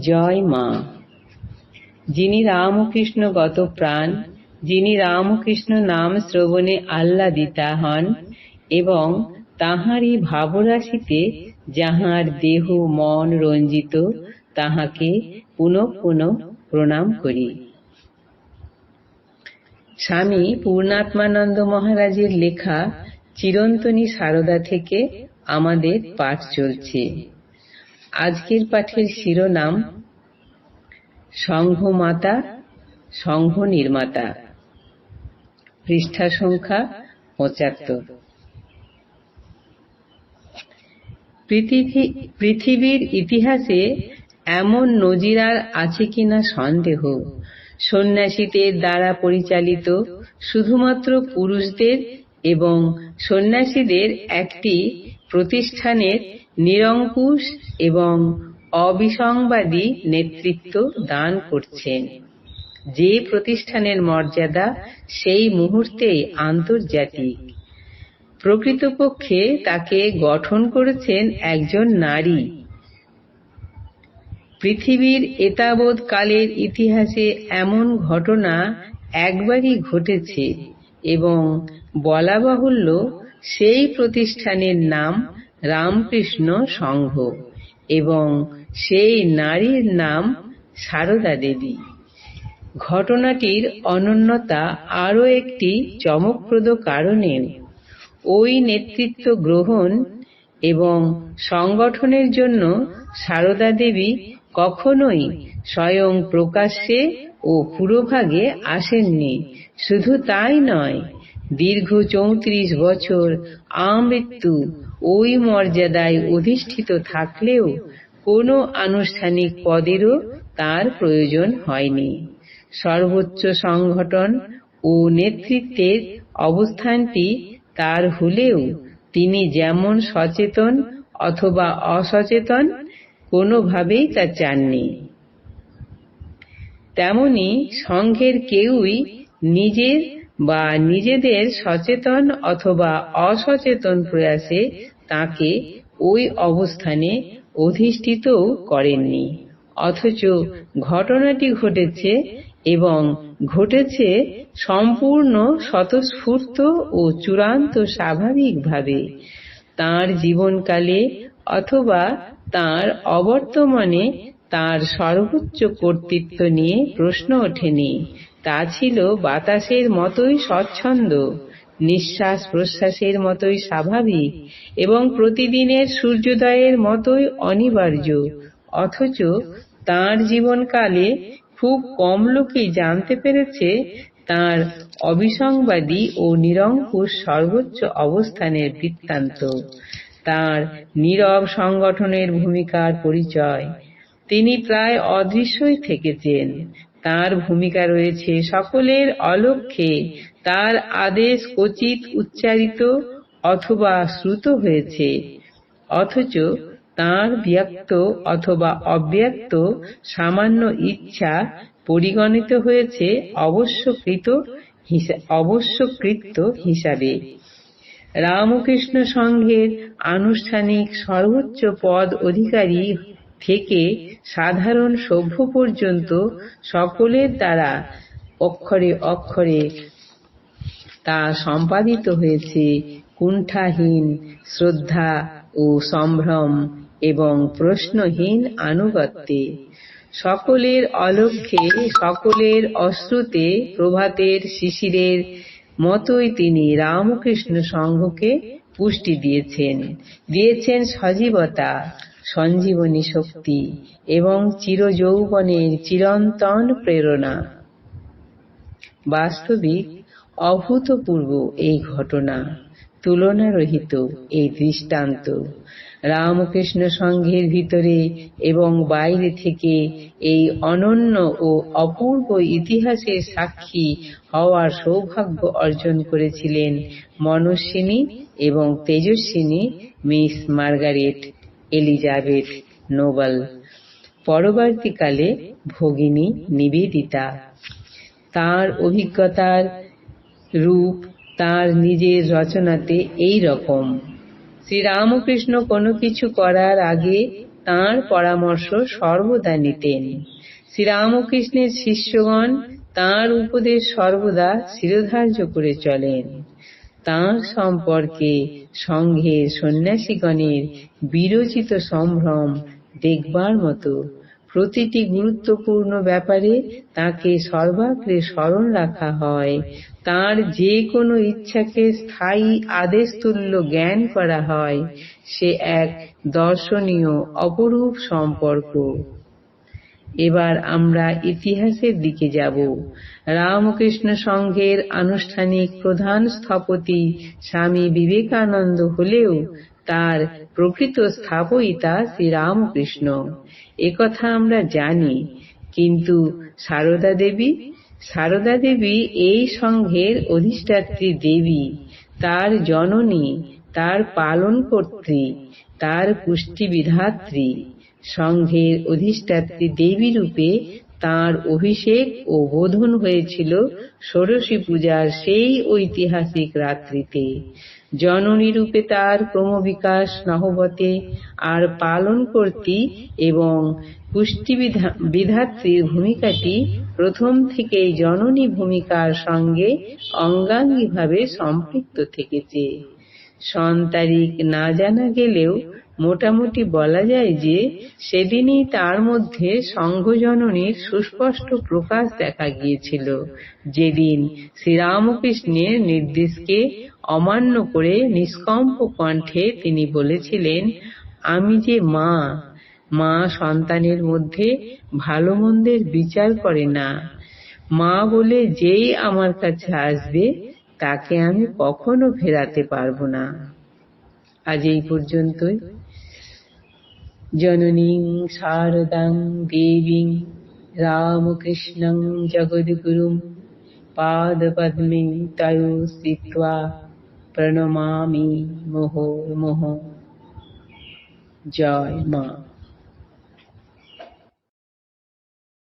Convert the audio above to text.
জয় মা। যিনি রামকৃষ্ণ গত প্রাণ, যিনি রামকৃষ্ণ নাম শ্রবণে আহ্লাদিতা হন এবং তাঁহারই ভাবরাশিতে যাহার দেহ মন রঞ্জিত, তাহাকে পুনঃ পুনঃ প্রণাম করি। স্বামী পূর্ণাত্মানন্দ মহারাজের লেখা চিরন্তনী সারদা থেকে আমাদের পাঠ চলছে। আজকের পাঠের শিরোনাম সংঘমাতা সংঘ নির্মাতা, পৃষ্ঠা সংখ্যা ৭৫। পৃথিবীর ইতিহাসে এমন নজির আর আছে কিনা সন্দেহ। সন্ন্যাসীদের দ্বারা পরিচালিত শুধুমাত্র পুরুষদের এবং সন্ন্যাসীদের একটি প্রতিষ্ঠানের নিরঙ্কুশ এবং অবিসংবাদী নেতৃত্ব দান করছেন, যে প্রতিষ্ঠানের মর্যাদা সেই মুহূর্তেই আন্তর্জাতিক। প্রকৃতপক্ষে তাকে গঠন করেছেন একজন নারী। পৃথিবীর এতাবৎ কালের ইতিহাসে এমন ঘটনা একবারই ঘটেছে এবং বলা বাহুল্য সেই প্রতিষ্ঠানের নাম রামকৃষ্ণ সংঘ এবং সেই নারীর নাম সারদা দেবী। ঘটনাটির অনন্যতা আরও একটি চমকপ্রদ কারণেও। ওই নেতৃত্ব গ্রহণ এবং সংগঠনের জন্য সারদা দেবী কখনোই স্বয়ং প্রকাশ্যে ও পুরোভাগে আসেননি। শুধু তাই নয়, দীর্ঘ ৩৪ বছর আমৃত্যু ওই মর্যাদায় অধিষ্ঠিত থাকলেও কোনো আনুষ্ঠানিক পদেরও তার প্রয়োজন হয়নি। সর্বোচ্চ সংগঠন ও নেতৃত্বের অবস্থানটি তার হলেও তিনি যেমন সচেতন অথবা অসচেতন কোনোভাবেই তা চাননি। তেমনি সংঘের কেউই নিজের বা নিজেদের সচেতন অথবা অসচেতন প্রয়াসে তাকে ওই অবস্থানে অধিষ্ঠিতও করেননি। অথচ ঘটনাটি ঘটেছে এবং ঘটেছে সম্পূর্ণ স্বতঃস্ফূর্ত ও চূড়ান্ত স্বাভাবিকভাবে। তাঁর জীবনকালে অথবা তাঁর অবর্তমানে তাঁর সর্বোচ্চ কর্তৃত্ব নিয়ে প্রশ্ন ওঠেনি। তা ছিল বাতাসের মতোই স্বচ্ছন্দ, নিঃশ্বাস প্রশ্বাসের মতোই স্বাভাবিক এবং প্রতিদিনের সূর্যোদয়ের মতোই অনিবার্য। অথচ তাঁর জীবনকালে খুব কম লোকই জানতে পেরেছে তাঁর অবিসংবাদী ও নিরঙ্কুশ সর্বোচ্চ অবস্থানের বৃত্তান্ত, তাঁর নীরব সংগঠনের ভূমিকার পরিচয়। তিনি প্রায় অদৃশ্যই থেকেছেন। তাঁর ভূমিকা রয়েছে সকলের অলক্ষ্যে, তাঁর আদেশ ক্বচিৎ উচ্চারিত অথবা শ্রুত হয়েছে, অথচ তাঁর ব্যক্ত অথবা অব্যক্ত সামান্য ইচ্ছা পরিগণিত হয়েছে অবশ্যকৃত হিসাবে। রামকৃষ্ণ সংঘের আনুষ্ঠানিক সর্বোচ্চ পদ অধিকারী থেকে সাধারণ সভ্য পর্যন্ত সকলের দ্বারা অক্ষরে অক্ষরে তা সম্পাদিত হয়েছে কুণ্ঠাহীন শ্রদ্ধা ও সম্ভ্রম এবং প্রশ্নহীন আনুগত্যে। সকলের অলক্ষ্যে, সকলের অশ্রুতে প্রভাতের শিশিরের মতোই তিনি রামকৃষ্ণ সংঘকে পুষ্টি দিয়েছেন সজীবতা, সঞ্জীবনী শক্তি এবং চিরযৌবনের চিরন্তন প্রেরণা। বাস্তবিক অভূতপূর্ব এই ঘটনা, তুলনারহিত এই দৃষ্টান্ত। রামকৃষ্ণ সংঘের ভিতরে এবং বাইরে থেকে এই অনন্য ও অপূর্ব ইতিহাসের সাক্ষী হওয়ার সৌভাগ্য অর্জন করেছিলেন মনস্বিনী এবং Tejaswini miss Margaret Elizabeth Nobel, পরবর্তীকালে ভগিনী নিবেদিতা। তাঁর অভিজ্ঞতার রূপ তাঁর নিজের রচনাতে এই রকম। শ্রীরামকৃষ্ণ কোনো কিছু করার আগে তাঁর পরামর্শ সর্বদা নিতেন। শ্রীরামকৃষ্ণের শিষ্যগণ তাঁর উপদেশ সর্বদা শিরোধার্য করে চলেন। তাঁর সম্পর্কে সংঘের সন্ন্যাসীগণের বিরচিত সম্ভ্রম দেখবার মতো। প্রতিটি গুরুত্বপূর্ণ ব্যাপারে তাঁকে সর্বাগ্রে স্মরণ রাখা হয়। তাঁর যে কোনো ইচ্ছাকে স্থায়ী আদেশ তুল্য জ্ঞান করা হয়। সে এক দর্শনীয় অপরূপ সম্পর্ক। এবার আমরা ইতিহাসের দিকে যাব। রামকৃষ্ণ সংঘের আনুষ্ঠানিক প্রধান স্থপতি স্বামী বিবেকানন্দ হলেও তার প্রকৃত স্থাপয়িতা শ্রীরামকৃষ্ণ, একথা আমরা জানি। কিন্তু সারদা দেবী এই সংঘের অধিষ্ঠাত্রী দেবী, তার জননী, তার পালনকর্ত্রী, তার পুষ্টিবিধাত্রী। সংঘের অধিষ্ঠাত্রী দেবী রূপে তাঁর অভিষেক ও বোধন হয়েছিল ষোড়শী পূজার সেই ঐতিহাসিক রাত্রিতে। জননী রূপে তার ক্রমবিকাশ নহবতে, আর পালনকর্ত্রী এবং পুষ্টিবিধাত্রীর ভূমিকাটি প্রথম থেকেই জননী ভূমিকার সঙ্গে অঙ্গাঙ্গিভাবে সম্পৃক্ত থেকেছে। সন তারিখ না জানা গেলেও মোটামুটি বলা যায় যে সেদিনই তার মধ্যে সংঘজননীর সুস্পষ্ট প্রকাশ দেখা গিয়েছিল, যেদিন শ্রীরামকৃষ্ণের নির্দেশকে অমান্য করে নিষ্কম্প কণ্ঠে তিনি বলেছিলেন, আমি যে মা সন্তানের মধ্যে ভালো মন্দের বিচার করে না। মা বলে যেই আমার কাছে আসবে তাকে আমি কখনো ফেরাতে পারবো না। আজ এই পর্যন্তই। জননীং শারদাং দেবীং রামকৃষ্ণং জগদ্গুরুং পাদপদ্মে তয়ো স্থিত্বা প্রণমামি মুহুর্মুহুঃ। জয় মা।